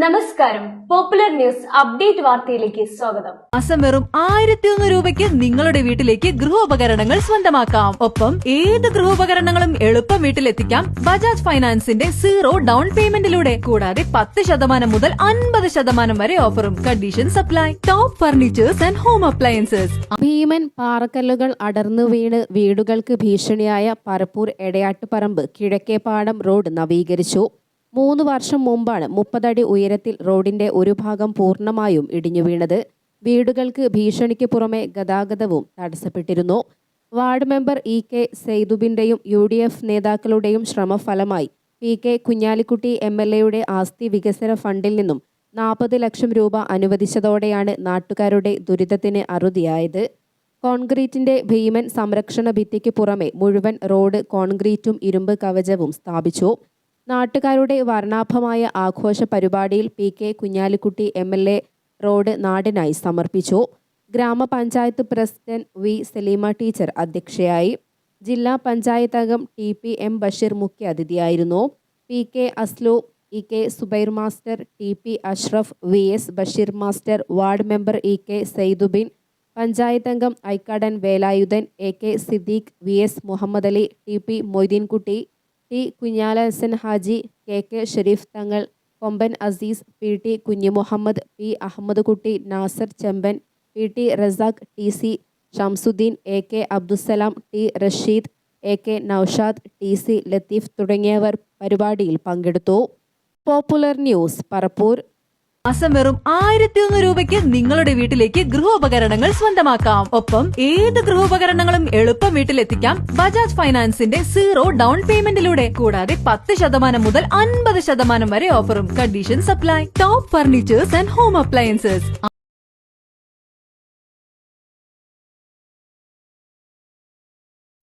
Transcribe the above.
നമസ്കാരം. Popular news update വാർത്തയിലേക്ക് സ്വാഗതം. മാസം വെറും 1001 രൂപയ്ക്ക് നിങ്ങളുടെ വീട്ടിലേക്ക് ഗൃഹോപകരണങ്ങൾ സ്വന്തമാക്കാം. ഒപ്പം ഏത് ഗൃഹോപകരണങ്ങളും എളുപ്പം വീട്ടിലെത്തിക്കാം ബജാജ് ഫൈനാൻസിന്റെ 0 ഡൗൺ പേയ്മെന്റിലൂടെ. കൂടാതെ 10% മുതൽ 50% വരെ ഓഫറും. Condition supply. Top furnitures and home appliances. ഭീമൻ പാറക്കല്ലുകൾ അടർന്നു വീണ് വീടുകൾക്ക് ഭീഷണിയായ പരപ്പൂർ എടയാട്ടുപറമ്പ് കിഴക്കേപ്പാടം റോഡ് നവീകരിച്ചു. 3 വർഷം മുമ്പാണ് 30 അടി ഉയരത്തിൽ റോഡിന്റെ ഒരു ഭാഗം പൂർണ്ണമായും ഇടിഞ്ഞു വീണത്. വീടുകൾക്ക് ഭീഷണിക്ക് പുറമെ ഗതാഗതവും തടസ്സപ്പെട്ടിരുന്നു. വാർഡ് മെമ്പർ കെ സെയ്തുബിന്റെയും UDF നേതാക്കളുടെയും ശ്രമഫലമായി കെ കുഞ്ഞാലിക്കുട്ടി MLA ആസ്തി വികസന ഫണ്ടിൽ നിന്നും 40 ലക്ഷം രൂപ അനുവദിച്ചതോടെയാണ് നാട്ടുകാരുടെ ദുരിതത്തിന് അറുതിയായത്. കോൺക്രീറ്റിന്റെ ഭീമൻ സംരക്ഷണ ഭിത്തിക്ക് പുറമെ മുഴുവൻ റോഡ് കോൺക്രീറ്റും ഇരുമ്പ് കവചവും സ്ഥാപിച്ചു. നാട്ടുകാരുടെ വർണ്ണാഭമായ ആഘോഷ പരിപാടിയിൽ കെ കുഞ്ഞാലിക്കുട്ടി MLA റോഡ് നാടിനായി സമർപ്പിച്ചു. ഗ്രാമപഞ്ചായത്ത് പ്രസിഡന്റ് വി സലീമ ടീച്ചർ അധ്യക്ഷയായി. ജില്ലാ പഞ്ചായത്ത് അംഗം TPM ബഷീർ മുഖ്യ അതിഥിയായിരുന്നു. K Aslu, K Subair master, TP Ashraf, VS Basheer master, ward member K Saithubin, panchayat അംഗം Aikkadan Velayudhan, AK Siddique, VS Muhammad Ali, TP Moideenkutty, T കുഞ്ഞാലഹസൻ Haji, KK Sharif തങ്ങൾ, കൊമ്പൻ അസീസ്, PT കുഞ്ഞിമുഹമ്മദ്, P അഹമ്മദ് കുട്ടി, നാസർ ചെമ്പൻ, PT Razak, TC Shamsuddin, AK Abdussalam, T Rasheed, AK Naushad, TC Latheef തുടങ്ങിയവർ പരിപാടിയിൽ പങ്കെടുത്തു. Popular news Parappur. മാസം വെറും 1001 രൂപയ്ക്ക് നിങ്ങളുടെ വീട്ടിലേക്ക് ഗൃഹോപകരണങ്ങൾ സ്വന്തമാക്കാം. ഒപ്പം ഏത് ഗൃഹോപകരണങ്ങളും എളുപ്പം വീട്ടിലെത്തിക്കാം ബജാജ് ഫൈനാൻസിന്റെ 0 ഡൗൺ പേയ്മെന്റിലൂടെ. കൂടാതെ 10% മുതൽ 50% വരെ ഓഫറും. Condition supply. Top furnitures and home appliances.